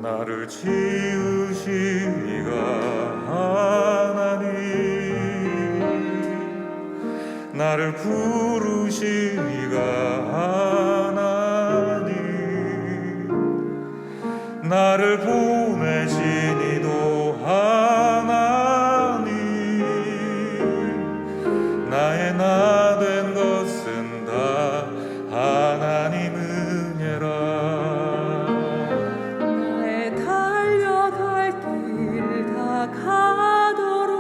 나를 지으신 이가 하나님, 나를 부르신 이가 하나님, 나를 보내신 이도 하나님, 나의 나 된 것은 다 하나님 은혜라. 나의 달려갈 길 다 가도록,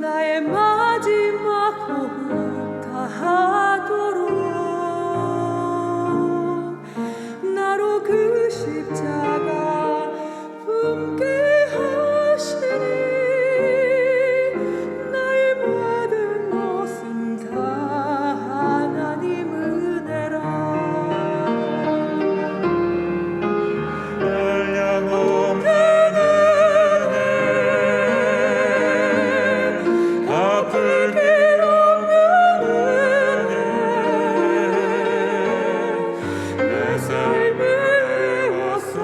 나의 마지막 호흡 다 하도록, 나로 그 십자가 품게 하시니, 나의 모든 것은 다 하나님 은혜라. 한량없는 은혜, 갚을 길 없는 은혜, 내 삶을 애워싸는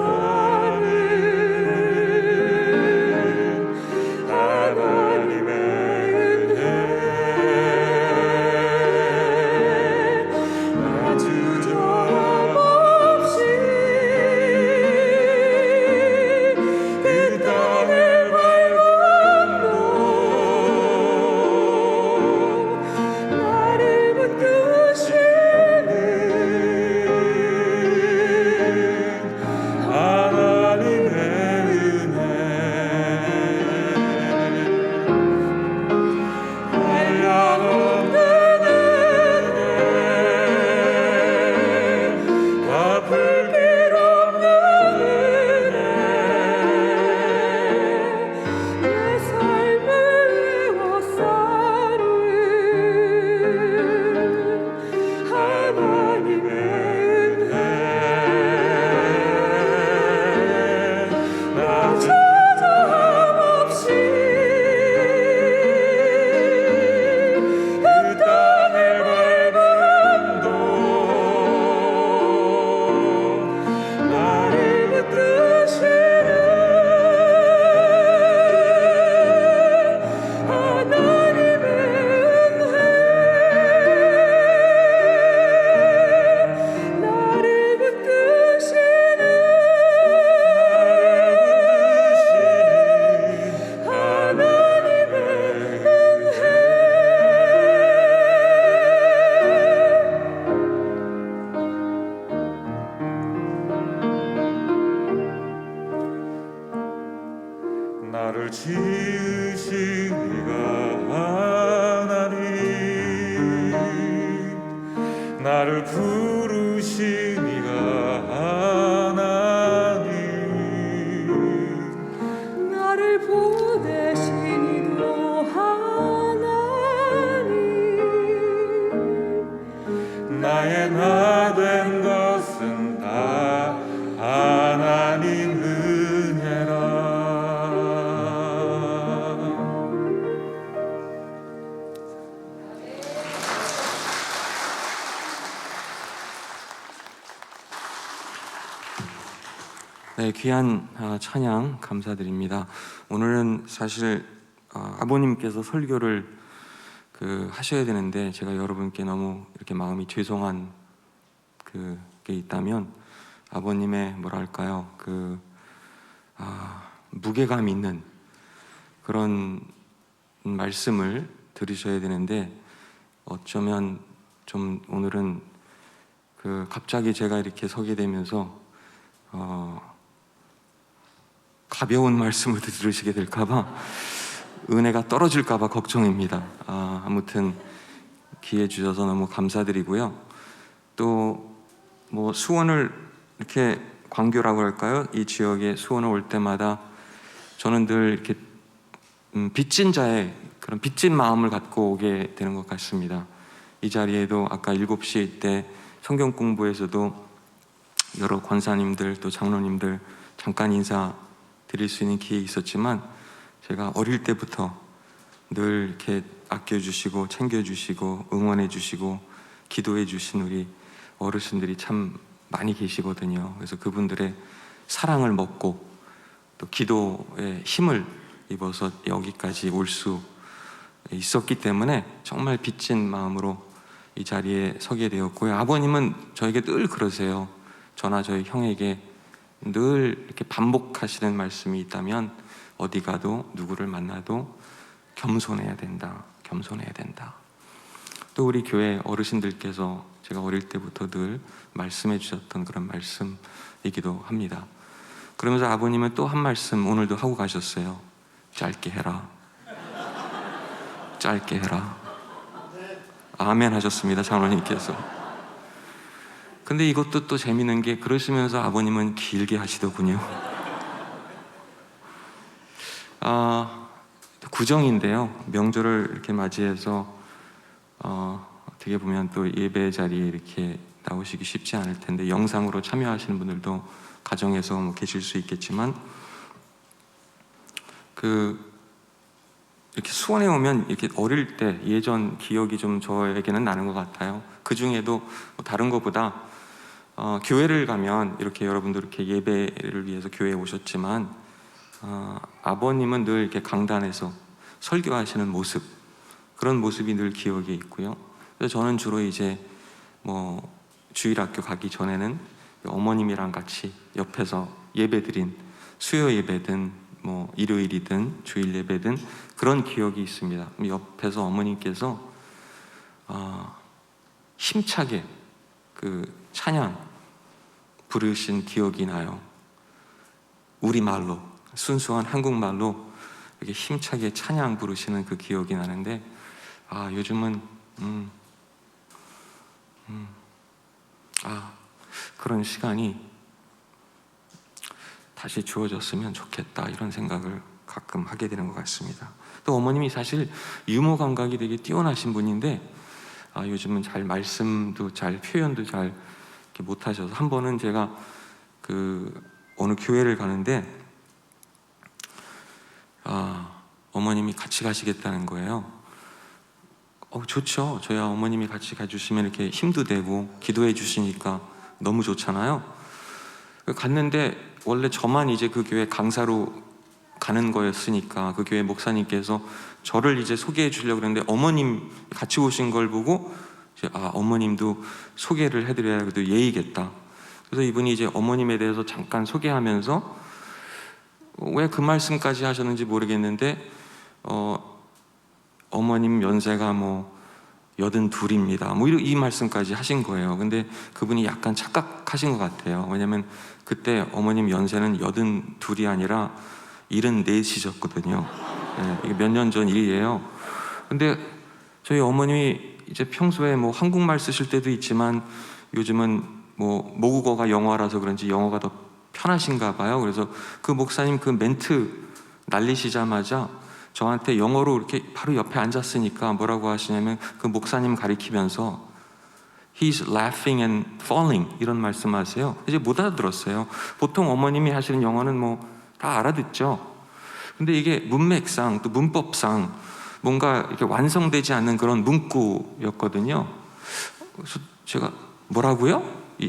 하나님의 은혜, 나 주저없이 그 땅을 밟아도 나를 붙드시는 하나님의 은혜, 한량없는 은혜, 갚을 길 없는 은혜, 내 삶을 애워싸는 하나님의 은혜, 나 주저함없이 그 땅을 밟아도 나를 붙드시는 하나님의 은혜, 나를 붙드시는 하나님의 은혜. 나를 지으신 이가 하나님, 나를 부르신 이가 하나님, 나를 보내신 이도 하나님, 나의 나 된 것은 다 하나님 은혜라. 네, 귀한 찬양 감사드립니다. 오늘은 사실 아버님께서 설교를 하셔야 되는데 제가 여러분께 너무 이렇게 마음이 죄송한 그게 있다면 아버님의 뭐랄까요 무게감 있는 그런 말씀을 들으셔야 되는데 어쩌면 좀 오늘은 갑자기 제가 이렇게 서게 되면서 가벼운 말씀을 들으시게 될까봐 은혜가 떨어질까봐 걱정입니다. 아무튼 기회 주셔서 너무 감사드리고요. 또 뭐 수원을 이렇게 광교라고 할까요? 이 지역에 수원을 올 때마다 저는 늘 이렇게 빚진 자의 그런 빚진 마음을 갖고 오게 되는 것 같습니다. 이 자리에도 아까 7시 때 성경 공부에서도 여러 권사님들 또 장로님들 잠깐 인사 드릴 수 있는 기회 있었지만 제가 어릴 때부터 늘 이렇게 아껴주시고 챙겨주시고 응원해주시고 기도해주신 우리 어르신들이 참 많이 계시거든요. 그래서 그분들의 사랑을 먹고 또 기도의 힘을 입어서 여기까지 올 수 있었기 때문에 정말 빚진 마음으로 이 자리에 서게 되었고요. 아버님은 저에게 늘 그러세요. 저나 저희 형에게 늘 이렇게 반복하시는 말씀이 있다면 어디 가도 누구를 만나도 겸손해야 된다. 겸손해야 된다. 또 우리 교회 어르신들께서 제가 어릴 때부터 늘 말씀해 주셨던 그런 말씀이기도 합니다. 그러면서 아버님은 또 한 말씀 오늘도 하고 가셨어요. 짧게 해라. 짧게 해라. 아멘 하셨습니다. 장로님께서. 근데 이것도 또 재미있는 게 그러시면서 아버님은 길게 하시더군요. 구정인데요. 명절을 이렇게 맞이해서 어떻게 보면 또 예배 자리에 이렇게 나오시기 쉽지 않을 텐데 영상으로 참여하시는 분들도 가정에서 계실 수 있겠지만 이렇게 수원에 오면 이렇게 어릴 때 예전 기억이 좀 저에게는 나는 것 같아요. 그 중에도 다른 것보다 교회를 가면 이렇게 여러분들 이렇게 예배를 위해서 교회에 오셨지만 아버님은 늘 이렇게 강단에서 설교하시는 모습, 그런 모습이 늘 기억에 있고요. 그래서 저는 주로 이제 주일학교 가기 전에는 어머님이랑 같이 옆에서 예배드린 수요 예배든 일요일이든 주일 예배든 그런 기억이 있습니다. 옆에서 어머님께서 힘차게 그 찬양 부르신 기억이 나요. 우리말로, 순수한 한국말로 이렇게 힘차게 찬양 부르시는 그 기억이 나는데 요즘은 그런 시간이 다시 주어졌으면 좋겠다 이런 생각을 가끔 하게 되는 것 같습니다. 또 어머님이 사실 유머 감각이 되게 뛰어나신 분인데 요즘은 잘 말씀도 잘 표현도 잘 이렇게 못하셔서 한 번은 제가 어느 교회를 가는데 어머님이 같이 가시겠다는 거예요. 좋죠. 저야 어머님이 같이 가주시면 이렇게 힘도 되고 기도해 주시니까 너무 좋잖아요. 갔는데 원래 저만 이제 그 교회 강사로 가는 거였으니까 그 교회 목사님께서 저를 이제 소개해 주려고 그랬는데 어머님 같이 오신 걸 보고 이제 어머님도 소개를 해드려야 그래도 예의겠다. 그래서 이분이 이제 어머님에 대해서 잠깐 소개하면서 왜 그 말씀까지 하셨는지 모르겠는데 어머님 연세가 82입니다. 이 말씀까지 하신 거예요. 근데 그분이 약간 착각하신 것 같아요. 왜냐면 그때 어머님 연세는 82이 아니라 74이셨거든요. 이게 몇 년 전 일이에요. 근데 저희 어머님이 이제 평소에 한국말 쓰실 때도 있지만 요즘은 모국어가 영어라서 그런지 영어가 더 편하신가 봐요. 그래서 그 목사님 그 멘트 날리시자마자 저한테 영어로 이렇게 바로 옆에 앉았으니까 뭐라고 하시냐면 그 목사님 가리키면서 He's laughing and falling 이런 말씀하세요. 이제 못 알아들었어요. 보통 어머님이 하시는 영어는 다 알아듣죠. 근데 이게 문맥상 또 문법상 뭔가 이렇게 완성되지 않는 그런 문구였거든요. 그래서 제가 뭐라고요?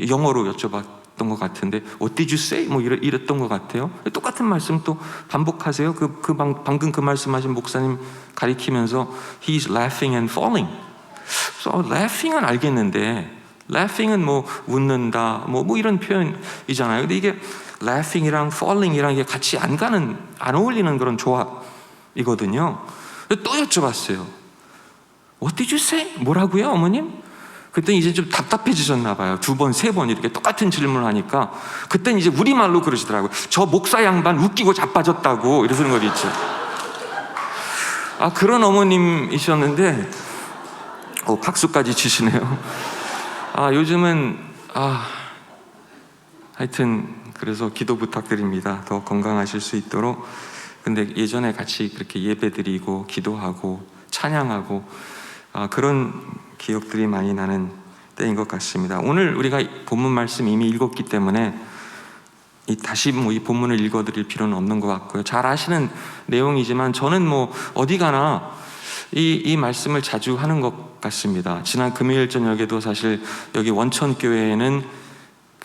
영어로 여쭤봤던 것 같은데 What did you say? 이랬던 것 같아요. 똑같은 말씀 또 반복하세요. 방금 그 말씀하신 목사님 가리키면서 He's laughing and falling. 그래서 laughing은 알겠는데 laughing은 웃는다 이런 표현이잖아요. 근데 이게 laughing이랑 falling이랑 이게 같이 안 어울리는 그런 조합이거든요. 또 여쭤봤어요. What did you say? 뭐라고요, 어머님? 그때 이제 좀 답답해지셨나 봐요. 2번, 3번 이렇게 똑같은 질문을 하니까 그때 이제 우리말로 그러시더라고요. 저 목사 양반 웃기고 자빠졌다고 이러시는 거 있죠. 그런 어머님이셨는데 박수까지 치시네요. 요즘은 하여튼 그래서 기도 부탁드립니다. 더 건강하실 수 있도록. 근데 예전에 같이 그렇게 예배드리고 기도하고 찬양하고 그런 기억들이 많이 나는 때인 것 같습니다. 오늘 우리가 본문 말씀 이미 읽었기 때문에 다시 이 본문을 읽어드릴 필요는 없는 것 같고요. 잘 아시는 내용이지만 저는 어디 가나 이 말씀을 자주 하는 것 같습니다. 지난 금요일 저녁에도 사실 여기 원천교회에는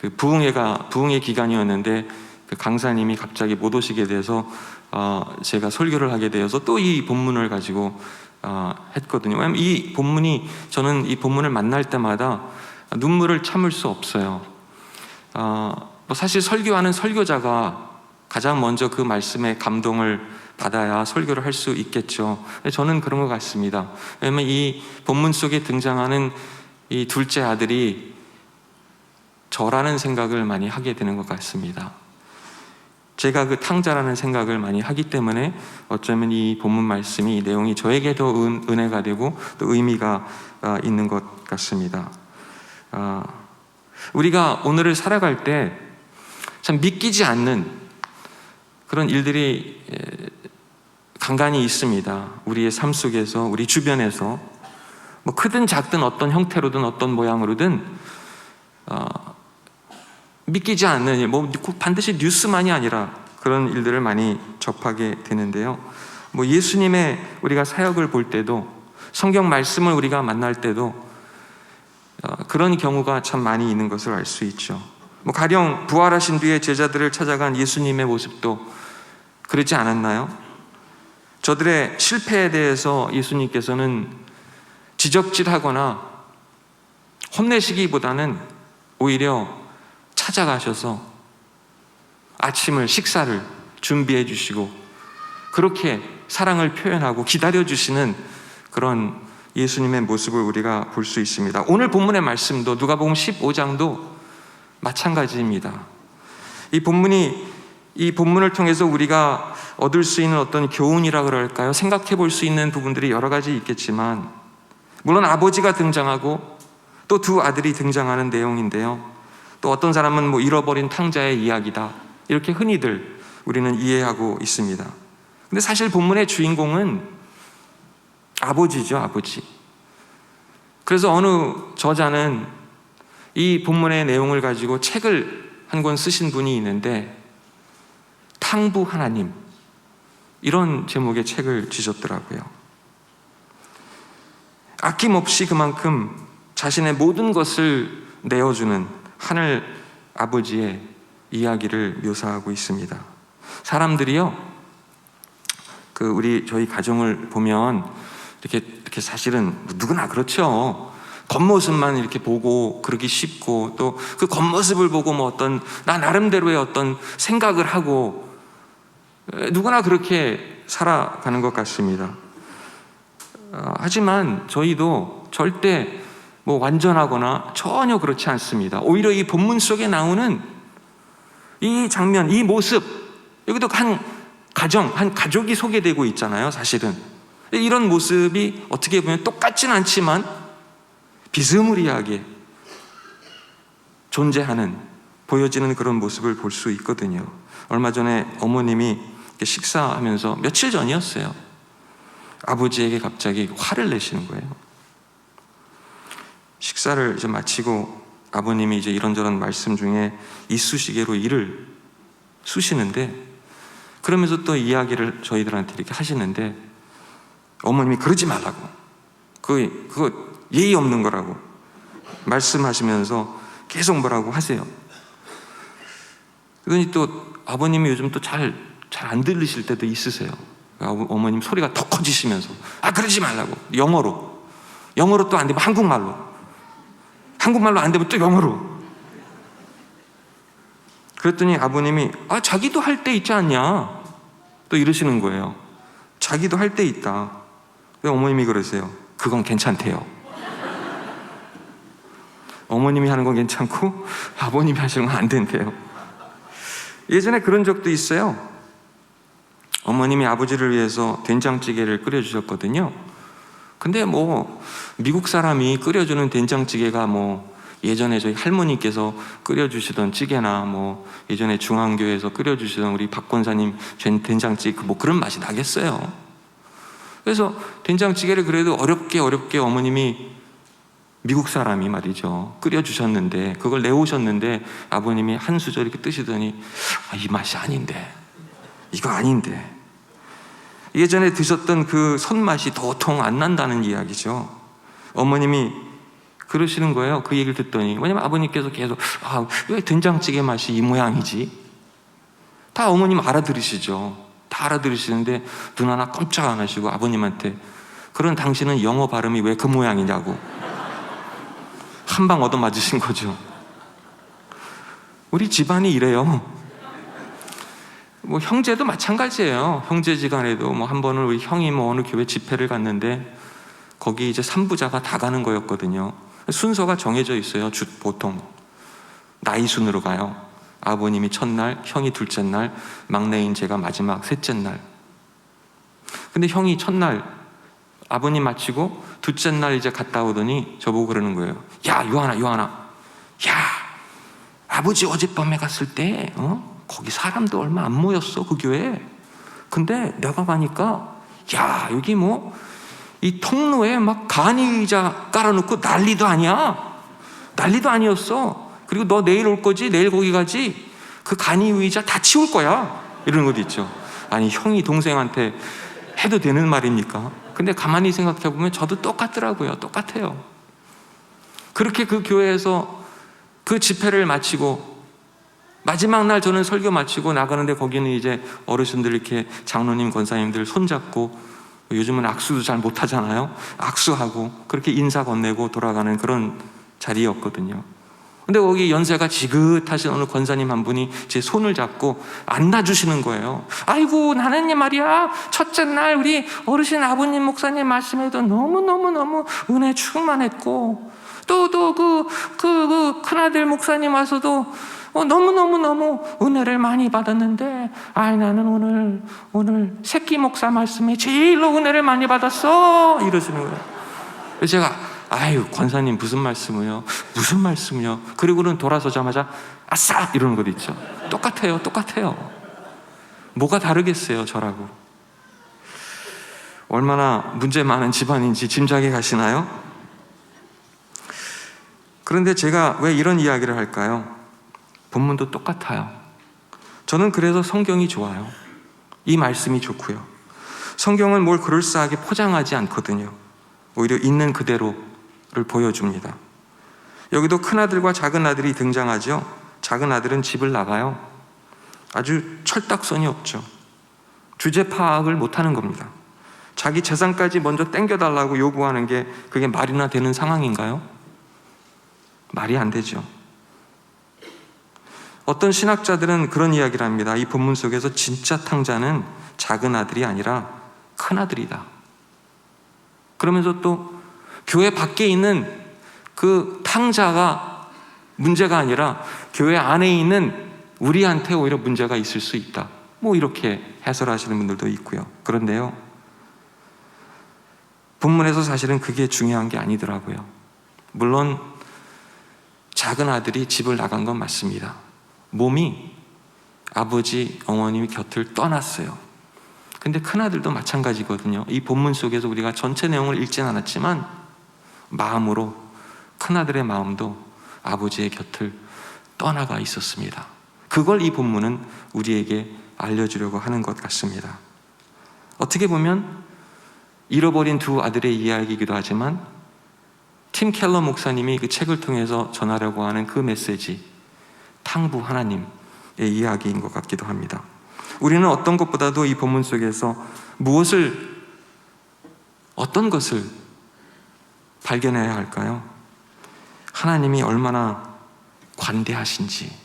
그 부흥회 기간이었는데 그 강사님이 갑자기 못 오시게 돼서 제가 설교를 하게 되어서 또 이 본문을 가지고 했거든요. 왜냐하면 이 본문이, 저는 이 본문을 만날 때마다 눈물을 참을 수 없어요. 뭐 사실 설교하는 설교자가 가장 먼저 그 말씀에 감동을 받아야 설교를 할 수 있겠죠. 저는 그런 것 같습니다. 왜냐하면 이 본문 속에 등장하는 이 둘째 아들이 저라는 생각을 많이 하게 되는 것 같습니다. 제가 그 탕자라는 생각을 많이 하기 때문에 어쩌면 이 본문 말씀이, 이 내용이 저에게도 은혜가 되고 또 의미가 있는 것 같습니다. 우리가 오늘을 살아갈 때 참 믿기지 않는 그런 일들이 간간히 있습니다. 우리의 삶 속에서, 우리 주변에서 뭐 크든 작든 어떤 형태로든 어떤 모양으로든 믿기지 않는, 뭐 반드시 뉴스만이 아니라 그런 일들을 많이 접하게 되는데요. 뭐 예수님의 우리가 사역을 볼 때도, 성경 말씀을 우리가 만날 때도 그런 경우가 참 많이 있는 것을 알 수 있죠. 뭐 가령 부활하신 뒤에 제자들을 찾아간 예수님의 모습도 그러지 않았나요? 저들의 실패에 대해서 예수님께서는 지적질하거나 혼내시기보다는 오히려 찾아가셔서 아침을, 식사를 준비해 주시고 그렇게 사랑을 표현하고 기다려 주시는 그런 예수님의 모습을 우리가 볼 수 있습니다. 오늘 본문의 말씀도, 누가복음 15장도 마찬가지입니다. 이 본문을 통해서 우리가 얻을 수 있는 어떤 교훈이라 그럴까요? 생각해 볼 수 있는 부분들이 여러 가지 있겠지만, 물론 아버지가 등장하고 또 두 아들이 등장하는 내용인데요. 또 어떤 사람은 뭐 잃어버린 탕자의 이야기다, 이렇게 흔히들 우리는 이해하고 있습니다. 근데 사실 본문의 주인공은 아버지죠, 아버지. 그래서 어느 저자는 이 본문의 내용을 가지고 책을 한 권 쓰신 분이 있는데, 탕부 하나님, 이런 제목의 책을 지셨더라고요. 아낌없이 그만큼 자신의 모든 것을 내어주는 하늘 아버지의 이야기를 묘사하고 있습니다. 사람들이요, 저희 가정을 보면 이렇게 사실은 누구나 그렇죠. 겉모습만 이렇게 보고 그러기 쉽고, 또 그 겉모습을 보고 뭐 나 나름대로의 어떤 생각을 하고, 누구나 그렇게 살아가는 것 같습니다. 하지만 저희도 절대 뭐 완전하거나 전혀 그렇지 않습니다. 오히려 이 본문 속에 나오는 이 장면, 이 모습, 여기도 한 가족이 소개되고 있잖아요, 사실은. 이런 모습이 어떻게 보면 똑같지는 않지만 비스무리하게 존재하는, 보여지는 그런 모습을 볼 수 있거든요. 얼마 전에 어머님이 식사하면서, 며칠 전이었어요, 아버지에게 갑자기 화를 내시는 거예요. 식사를 이제 마치고 아버님이 이제 이런저런 말씀 중에 이쑤시개로 이를 쑤시는데, 그러면서 또 이야기를 저희들한테 이렇게 하시는데, 어머님이 그러지 말라고, 그거 예의 없는 거라고 말씀하시면서 계속 뭐라고 하세요. 그러니 또 아버님이 요즘 또 잘 안 들리실 때도 있으세요. 어머님 소리가 더 커지시면서 그러지 말라고, 영어로 또 안 되면 한국말로 안 되면 또 영어로. 그랬더니 아버님이 자기도 할 때 있지 않냐, 또 이러시는 거예요. 자기도 할 때 있다. 어머님이 그러세요. 그건 괜찮대요. 어머님이 하는 건 괜찮고 아버님이 하시는 건 안 된대요. 예전에 그런 적도 있어요. 어머님이 아버지를 위해서 된장찌개를 끓여주셨거든요. 근데 뭐 미국 사람이 끓여주는 된장찌개가 뭐 예전에 저희 할머니께서 끓여주시던 찌개나 뭐 예전에 중앙교회에서 끓여주시던 우리 박 권사님 된장찌개 뭐 그런 맛이 나겠어요. 그래서 된장찌개를 그래도 어렵게 어머님이, 미국 사람이 말이죠, 끓여주셨는데, 그걸 내오셨는데 아버님이 한 수저 이렇게 뜨시더니 이 맛이 아닌데, 이거 아닌데. 예전에 드셨던 그 손맛이 도통 안 난다는 이야기죠. 어머님이 그러시는 거예요. 그 얘기를 듣더니. 왜냐면 아버님께서 계속 왜 된장찌개 맛이 이 모양이지? 다 어머님 알아들으시죠. 다 알아들으시는데 눈 하나 깜짝 안 하시고 아버님한테 그런 당신은 영어 발음이 왜 그 모양이냐고 한 방 얻어맞으신 거죠. 우리 집안이 이래요. 뭐 형제도 마찬가지예요. 형제지간에도 뭐 한 번은 우리 형이 뭐 어느 교회 집회를 갔는데 거기 이제 3부자가 다 가는 거였거든요. 순서가 정해져 있어요. 보통 나이 순으로 가요. 아버님이 첫날, 형이 둘째 날, 막내인 제가 마지막 셋째 날. 근데 형이 첫날 아버님 마치고 둘째 날 이제 갔다 오더니 저보고 그러는 거예요. 야, 요하나, 야, 아버지 어젯밤에 갔을 때 거기 사람도 얼마 안 모였어, 그 교회. 근데 내가 가니까 야, 여기 뭐 이 통로에 막 간이 의자 깔아놓고 난리도 아니야. 난리도 아니었어. 그리고 너 내일 올 거지? 내일 거기 가지? 그 간이 의자 다 치울 거야. 이러는 것도 있죠. 아니, 형이 동생한테 해도 되는 말입니까? 근데 가만히 생각해 보면 저도 똑같더라고요. 똑같아요. 그렇게 그 교회에서 그 집회를 마치고 마지막 날 저는 설교 마치고 나가는데 거기는 이제 어르신들 이렇게 장로님, 권사님들 손잡고 요즘은 악수도 잘 못하잖아요. 악수하고 그렇게 인사 건네고 돌아가는 그런 자리였거든요. 근데 거기 연세가 지긋하신 어느 권사님 한 분이 제 손을 잡고 안아주시는 거예요. 아이고, 나는 말이야, 첫째 날 우리 어르신 아버님 목사님 말씀에도 너무너무 은혜 충만했고 또 그 큰아들 목사님 와서도 너무 은혜를 많이 받았는데 나는 오늘 새끼 목사 말씀에 제일로 은혜를 많이 받았어, 이러시는 거예요. 그래서 제가 아유, 권사님 무슨 말씀이요? 무슨 말씀이요? 그리고는 돌아서자마자 아싸! 이러는 것도 있죠. 똑같아요. 뭐가 다르겠어요, 저라고. 얼마나 문제 많은 집안인지 짐작이 가시나요? 그런데 제가 왜 이런 이야기를 할까요? 본문도 똑같아요. 저는 그래서 성경이 좋아요. 이 말씀이 좋고요. 성경은 뭘 그럴싸하게 포장하지 않거든요. 오히려 있는 그대로를 보여줍니다. 여기도 큰아들과 작은아들이 등장하죠. 작은아들은 집을 나가요. 아주 철딱선이 없죠. 주제 파악을 못하는 겁니다. 자기 재산까지 먼저 땡겨달라고 요구하는 게 그게 말이나 되는 상황인가요? 말이 안 되죠. 어떤 신학자들은 그런 이야기를 합니다. 이 본문 속에서 진짜 탕자는 작은 아들이 아니라 큰 아들이다. 그러면서 또 교회 밖에 있는 그 탕자가 문제가 아니라 교회 안에 있는 우리한테 오히려 문제가 있을 수 있다. 뭐 이렇게 해설하시는 분들도 있고요. 그런데요, 본문에서 사실은 그게 중요한 게 아니더라고요. 물론 작은 아들이 집을 나간 건 맞습니다. 몸이 아버지, 어머님 곁을 떠났어요. 근데 큰아들도 마찬가지거든요. 이 본문 속에서 우리가 전체 내용을 읽진 않았지만 마음으로 큰아들의 마음도 아버지의 곁을 떠나가 있었습니다. 그걸 이 본문은 우리에게 알려주려고 하는 것 같습니다. 어떻게 보면 잃어버린 두 아들의 이야기이기도 하지만 팀 켈러 목사님이 그 책을 통해서 전하려고 하는 그 메시지, 탕부 하나님의 이야기인 것 같기도 합니다. 우리는 어떤 것보다도 이 본문 속에서 어떤 것을 발견해야 할까요? 하나님이 얼마나 관대하신지,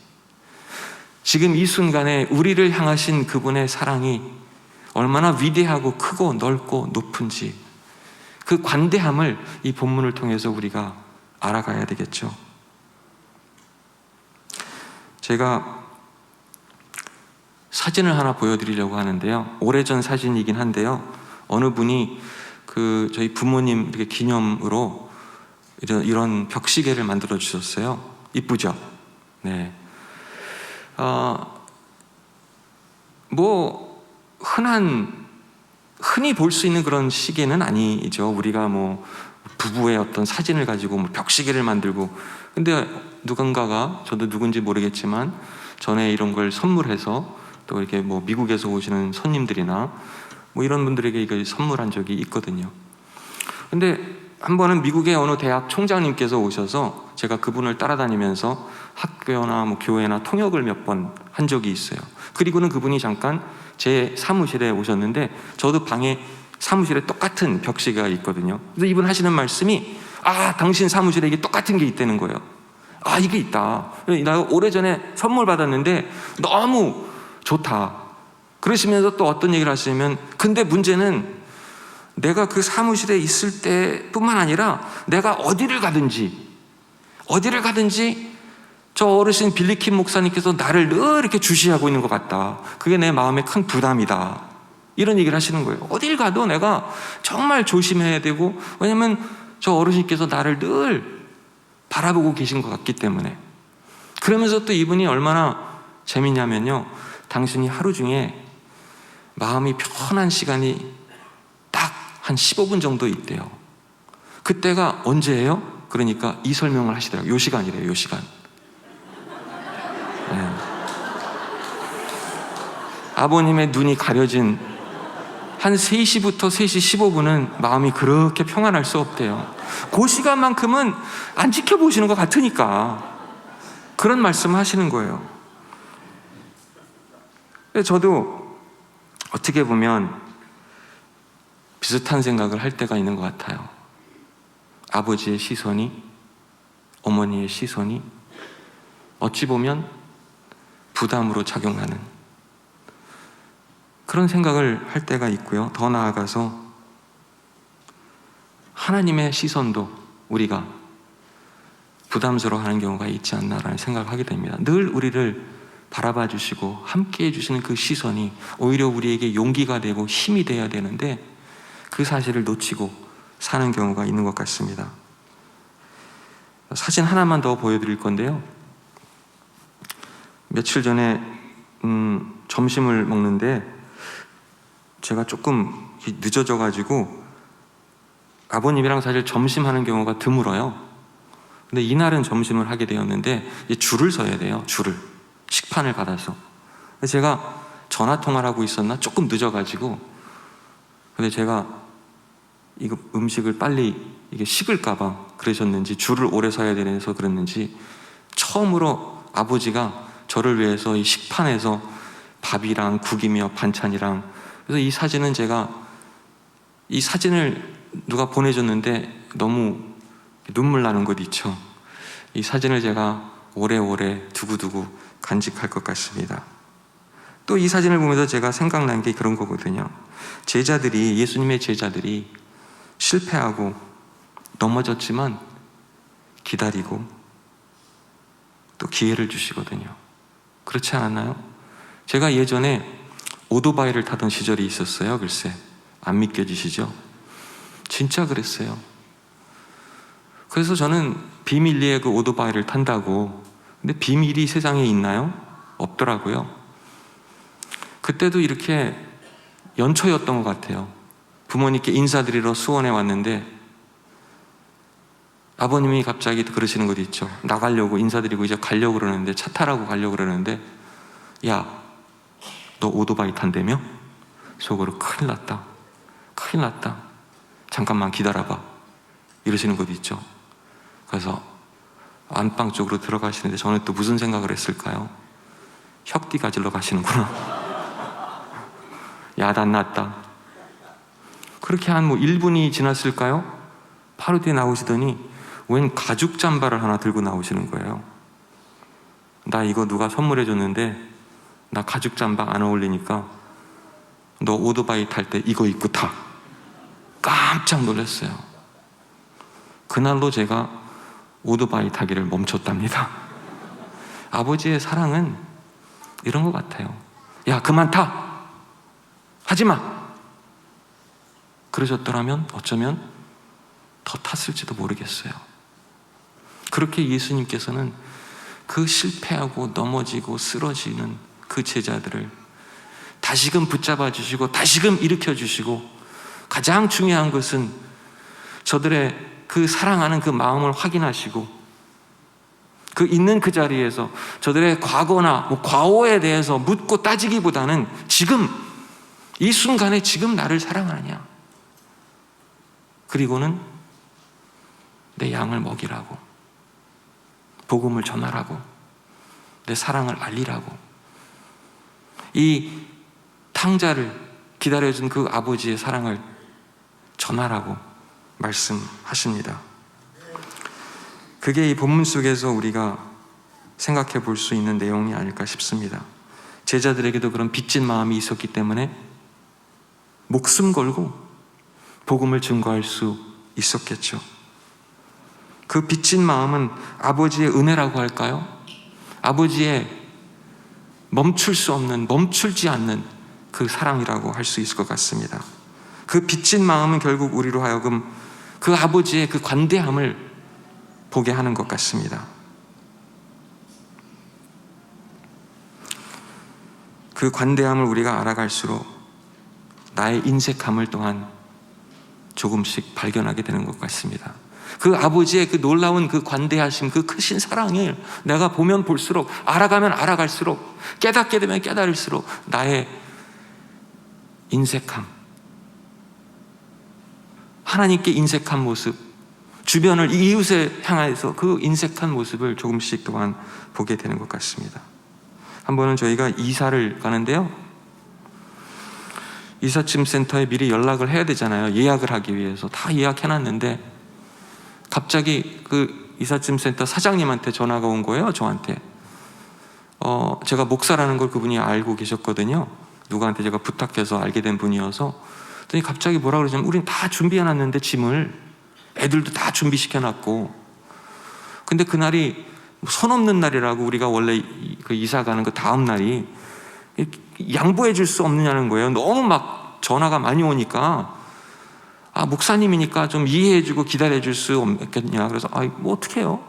지금 이 순간에 우리를 향하신 그분의 사랑이 얼마나 위대하고 크고 넓고 높은지, 그 관대함을 이 본문을 통해서 우리가 알아가야 되겠죠. 제가 사진을 하나 보여드리려고 하는데요. 오래전 사진이긴 한데요. 어느 분이 저희 부모님 이렇게 기념으로 이런 벽시계를 만들어 주셨어요. 이쁘죠? 네. 뭐 흔히 볼 수 있는 그런 시계는 아니죠. 우리가 뭐 부부의 어떤 사진을 가지고 뭐 벽시계를 만들고, 근데 누군가가, 저도 누군지 모르겠지만 전에 이런 걸 선물해서 또 이렇게 뭐 미국에서 오시는 손님들이나 뭐 이런 분들에게 이걸 선물한 적이 있거든요. 근데 한 번은 미국의 어느 대학 총장님께서 오셔서 제가 그분을 따라다니면서 학교나 뭐 교회나 통역을 몇 번 한 적이 있어요. 그리고는 그분이 잠깐 제 사무실에 오셨는데 저도 방에 사무실에 똑같은 벽시계가 있거든요. 그래서 이분 하시는 말씀이 당신 사무실에 이게 똑같은 게 있다는 거예요. 이게 있다. 나 오래전에 선물 받았는데 너무 좋다. 그러시면서 또 어떤 얘기를 하시냐면 근데 문제는 내가 그 사무실에 있을 때뿐만 아니라 내가 어디를 가든지 저 어르신 빌리킴 목사님께서 나를 늘 이렇게 주시하고 있는 것 같다. 그게 내 마음에 큰 부담이다. 이런 얘기를 하시는 거예요. 어딜 가도 내가 정말 조심해야 되고 왜냐면 저 어르신께서 나를 늘 바라보고 계신 것 같기 때문에. 그러면서 또 이분이 얼마나 재밌냐면요. 당신이 하루 중에 마음이 편한 시간이 딱 한 15분 정도 있대요. 그때가 언제예요? 그러니까 이 설명을 하시더라고요. 요 시간이래요. 요 시간. 네. 아버님의 눈이 가려진 한 3시부터 3시 15분은 마음이 그렇게 평안할 수 없대요. 그 시간만큼은 안 지켜보시는 것 같으니까 그런 말씀을 하시는 거예요. 저도 어떻게 보면 비슷한 생각을 할 때가 있는 것 같아요. 아버지의 시선이, 어머니의 시선이 어찌 보면 부담으로 작용하는 그런 생각을 할 때가 있고요. 더 나아가서 하나님의 시선도 우리가 부담스러워하는 경우가 있지 않나라는 생각을 하게 됩니다. 늘 우리를 바라봐 주시고 함께해 주시는 그 시선이 오히려 우리에게 용기가 되고 힘이 돼야 되는데 그 사실을 놓치고 사는 경우가 있는 것 같습니다. 사진 하나만 더 보여드릴 건데요. 며칠 전에 점심을 먹는데 제가 조금 늦어져가지고 아버님이랑 사실 점심하는 경우가 드물어요. 근데 이날은 점심을 하게 되었는데 줄을 서야 돼요. 줄을. 식판을 받아서. 그래서 제가 전화통화를 하고 있었나? 조금 늦어가지고 근데 제가 이거 음식을 빨리 이게 식을까봐 그러셨는지 줄을 오래 서야 되서 그랬는지 처음으로 아버지가 저를 위해서 이 식판에서 밥이랑 국이며 반찬이랑 그래서 이 사진은 제가 이 사진을 누가 보내줬는데 너무 눈물 나는 것 있죠. 이 사진을 제가 오래오래 두고두고 간직할 것 같습니다. 또 이 사진을 보면서 제가 생각난 게 그런 거거든요. 예수님의 제자들이 실패하고 넘어졌지만 기다리고 또 기회를 주시거든요. 그렇지 않았나요? 제가 예전에 오토바이를 타던 시절이 있었어요. 글쎄, 안 믿겨지시죠? 진짜 그랬어요. 그래서 저는 비밀리에 그 오토바이를 탄다고. 근데 비밀이 세상에 있나요? 없더라고요. 그때도 이렇게 연초였던 것 같아요. 부모님께 인사드리러 수원에 왔는데 아버님이 갑자기 그러시는 것 있죠. 나가려고 인사드리고 이제 가려고 그러는데 차 타라고 가려고 그러는데 야, 너 오토바이 탄다며? 속으로 큰일 났다. 잠깐만 기다려봐. 이러시는 것 있죠. 그래서 안방 쪽으로 들어가시는데 저는 또 무슨 생각을 했을까요? 혁띠 가지러 가시는구나. 야단났다. 그렇게 한 1분이 지났을까요? 바로 뒤에 나오시더니 웬 가죽 잠바를 하나 들고 나오시는 거예요. 나 이거 누가 선물해 줬는데 나 가죽 잠바 안 어울리니까 너 오토바이 탈 때 이거 입고 타. 깜짝 놀랐어요. 그날로 제가 오토바이 타기를 멈췄답니다. 아버지의 사랑은 이런 것 같아요. 야, 그만 타! 하지 마! 그러셨더라면 어쩌면 더 탔을지도 모르겠어요. 그렇게 예수님께서는 그 실패하고 넘어지고 쓰러지는 그 제자들을 다시금 붙잡아 주시고 다시금 일으켜 주시고 가장 중요한 것은 저들의 그 사랑하는 그 마음을 확인하시고 그 있는 그 자리에서 저들의 과거나 과오에 대해서 묻고 따지기보다는 지금 이 순간에 지금 나를 사랑하느냐, 그리고는 내 양을 먹이라고, 복음을 전하라고, 내 사랑을 알리라고, 이 탕자를 기다려준 그 아버지의 사랑을 전하라고 말씀하십니다. 그게 이 본문 속에서 우리가 생각해 볼 수 있는 내용이 아닐까 싶습니다. 제자들에게도 그런 빚진 마음이 있었기 때문에 목숨 걸고 복음을 증거할 수 있었겠죠. 그 빚진 마음은 아버지의 은혜라고 할까요? 아버지의 멈추지 않는 그 사랑이라고 할 수 있을 것 같습니다. 그 빚진 마음은 결국 우리로 하여금 그 아버지의 그 관대함을 보게 하는 것 같습니다. 그 관대함을 우리가 알아갈수록 나의 인색함을 또한 조금씩 발견하게 되는 것 같습니다. 그 아버지의 그 놀라운 그 관대하심, 그 크신 사랑을 내가 보면 볼수록, 알아가면 알아갈수록, 깨닫게 되면 깨달을수록 나의 인색함, 하나님께 인색한 모습, 주변을 이웃에 향해서 그 인색한 모습을 조금씩 또한 보게 되는 것 같습니다. 한 번은 저희가 이사를 가는데요, 이삿짐 센터에 미리 연락을 해야 되잖아요. 예약을 하기 위해서 다 예약해놨는데 갑자기 그 이삿짐 센터 사장님한테 전화가 온 거예요. 저한테. 제가 목사라는 걸 그분이 알고 계셨거든요. 누구한테 제가 부탁해서 알게 된 분이어서. 그랬더니 갑자기 뭐라 그러냐면, 우린 다 준비해놨는데 짐을, 애들도 다 준비시켜놨고, 근데 그날이 손 없는 날이라고, 우리가 원래 그 이사 가는 그 다음 날이 양보해 줄 수 없느냐는 거예요. 너무 막 전화가 많이 오니까, 목사님이니까 좀 이해해 주고 기다려 줄 수 없겠냐. 그래서 뭐 어떻게 해요?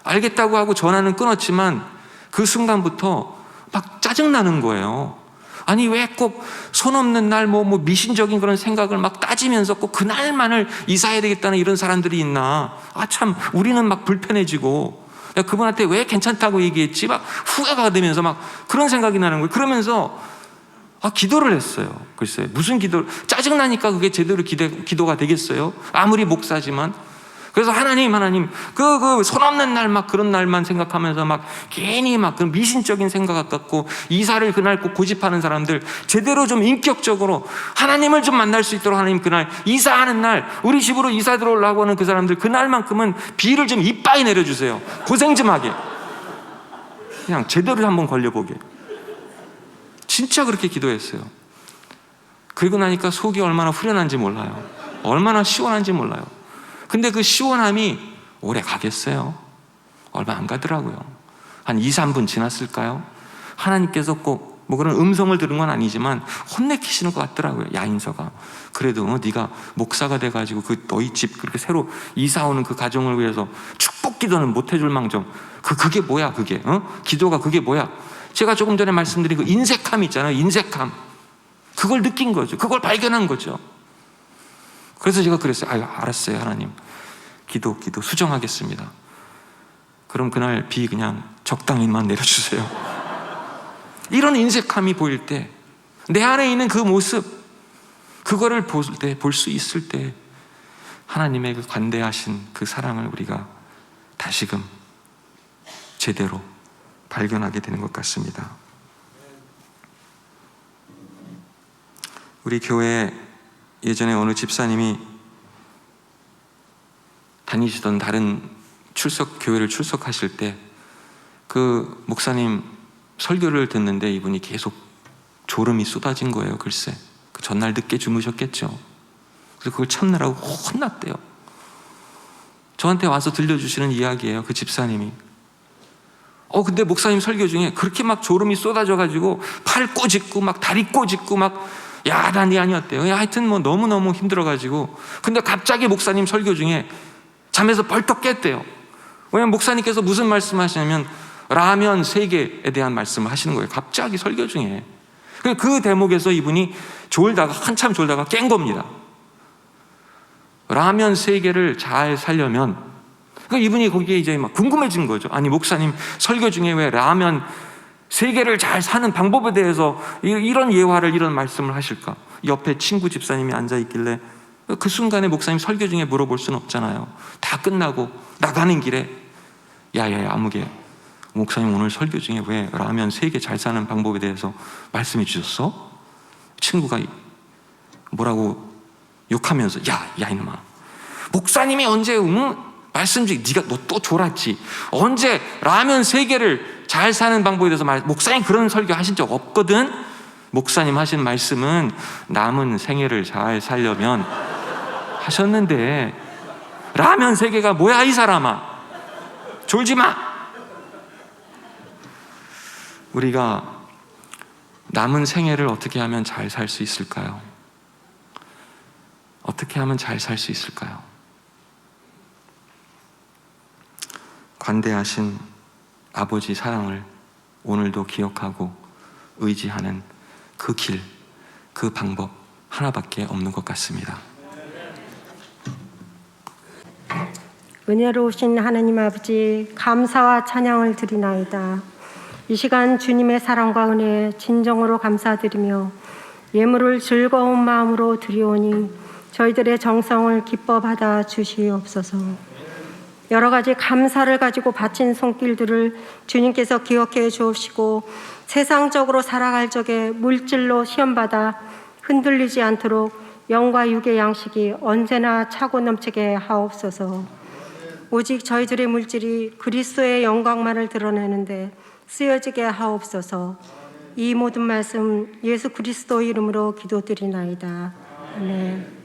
알겠다고 하고 전화는 끊었지만 그 순간부터 막 짜증나는 거예요. 아니 왜 꼭 손 없는 날 뭐 미신적인 그런 생각을 막 따지면서 꼭 그날만을 이사해야 되겠다는 이런 사람들이 있나. 참 우리는 막 불편해지고, 내가 그분한테 왜 괜찮다고 얘기했지 막 후회가 되면서 막 그런 생각이 나는 거예요. 그러면서 기도를 했어요. 글쎄 무슨 짜증나니까 그게 제대로 기도가 되겠어요? 아무리 목사지만. 그래서 하나님 그 손 없는 날 막 그런 날만 생각하면서 막 괜히 막 그 미신적인 생각 갖고 이사를 그날 꼭 고집하는 사람들 제대로 좀 인격적으로 하나님을 좀 만날 수 있도록, 하나님 그날 이사하는 날 우리 집으로 이사 들어오려고 하는 그 사람들 그날만큼은 비를 좀 이빠이 내려주세요. 고생 좀 하게, 그냥 제대로 한번 걸려보게. 진짜 그렇게 기도했어요. 그리고 나니까 속이 얼마나 후련한지 몰라요. 얼마나 시원한지 몰라요. 근데 그 시원함이 오래 가겠어요? 얼마 안 가더라고요. 한 2, 3분 지났을까요? 하나님께서 꼭 뭐 그런 음성을 들은 건 아니지만 혼내키시는 것 같더라고요. 야인서가 그래도 네가 목사가 돼가지고 그 너희 집 그렇게 새로 이사 오는 그 가정을 위해서 축복 기도는 못 해줄 망정 그게 뭐야 그게 기도가 그게 뭐야. 제가 조금 전에 말씀드린 그 인색함 있잖아요. 인색함, 그걸 느낀 거죠. 그걸 발견한 거죠. 그래서 제가 그랬어요. 알았어요 하나님, 기도 수정하겠습니다. 그럼 그날 비 그냥 적당히만 내려주세요. 이런 인색함이 보일 때, 내 안에 있는 그 모습, 그거를 볼 수 있을 때 하나님의 그 관대하신 그 사랑을 우리가 다시금 제대로 발견하게 되는 것 같습니다. 우리 교회 예전에 어느 집사님이 다니시던 다른 교회를 출석하실 때 그 목사님 설교를 듣는데 이분이 계속 졸음이 쏟아진 거예요. 글쎄 그 전날 늦게 주무셨겠죠. 그래서 그걸 참느라고 혼났대요. 저한테 와서 들려주시는 이야기예요. 그 집사님이 근데 목사님 설교 중에 그렇게 막 졸음이 쏟아져가지고 팔 꼬집고 막 다리 꼬집고 막 야단이 아니었대요. 하여튼 뭐 너무너무 힘들어가지고, 근데 갑자기 목사님 설교 중에 잠에서 벌떡 깼대요. 왜냐면 목사님께서 무슨 말씀 하시냐면 라면 3개에 대한 말씀을 하시는 거예요. 갑자기 설교 중에. 그 대목에서 이분이 한참 졸다가 깬 겁니다. 라면 3개를 잘 살려면, 그러니까 이분이 거기에 이제 막 궁금해진 거죠. 아니 목사님 설교 중에 왜 라면 3개를 잘 사는 방법에 대해서 이런 예화를, 이런 말씀을 하실까? 옆에 친구 집사님이 앉아있길래 그 순간에 목사님 설교 중에 물어볼 수는 없잖아요. 다 끝나고 나가는 길에 야야야 아무개, 목사님 오늘 설교 중에 왜 라면 3개 잘 사는 방법에 대해서 말씀해 주셨어? 친구가 뭐라고 욕하면서 야 이놈아, 목사님이 언제 말씀 중에 네가 너 또 졸았지, 언제 라면 3개를 잘 사는 방법에 대해서 목사님 그런 설교 하신 적 없거든. 목사님 하신 말씀은 남은 생애를 잘 살려면 하셨는데 라면 3개가 뭐야 이 사람아, 졸지 마. 우리가 남은 생애를 어떻게 하면 잘 살 수 있을까요? 어떻게 하면 잘 살 수 있을까요? 관대하신 아버지 사랑을 오늘도 기억하고 의지하는 그 길, 그 방법 하나밖에 없는 것 같습니다. 은혜로우신 하나님 아버지, 감사와 찬양을 드리나이다. 이 시간 주님의 사랑과 은혜에 진정으로 감사드리며 예물을 즐거운 마음으로 드리오니 저희들의 정성을 기뻐 받아 주시옵소서. 여러 가지 감사를 가지고 바친 손길들을 주님께서 기억해 주옵시고 세상적으로 살아갈 적에 물질로 시험받아 흔들리지 않도록 영과 육의 양식이 언제나 차고 넘치게 하옵소서. 오직 저희들의 물질이 그리스도의 영광만을 드러내는데 쓰여지게 하옵소서. 이 모든 말씀 예수 그리스도 이름으로 기도드리나이다. 아멘.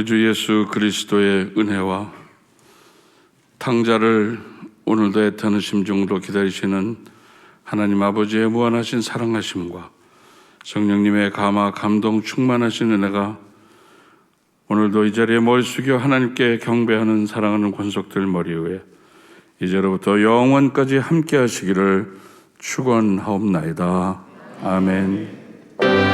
주 예수 그리스도의 은혜와 탕자를 오늘도 애타는 심정으로 기다리시는 하나님 아버지의 무한하신 사랑하심과 성령님의 감화 감동 충만하신 은혜가 오늘도 이 자리에 머리 숙여 하나님께 경배하는 사랑하는 권속들 머리 위에 이제로부터 영원까지 함께 하시기를 축원하옵나이다. 아멘.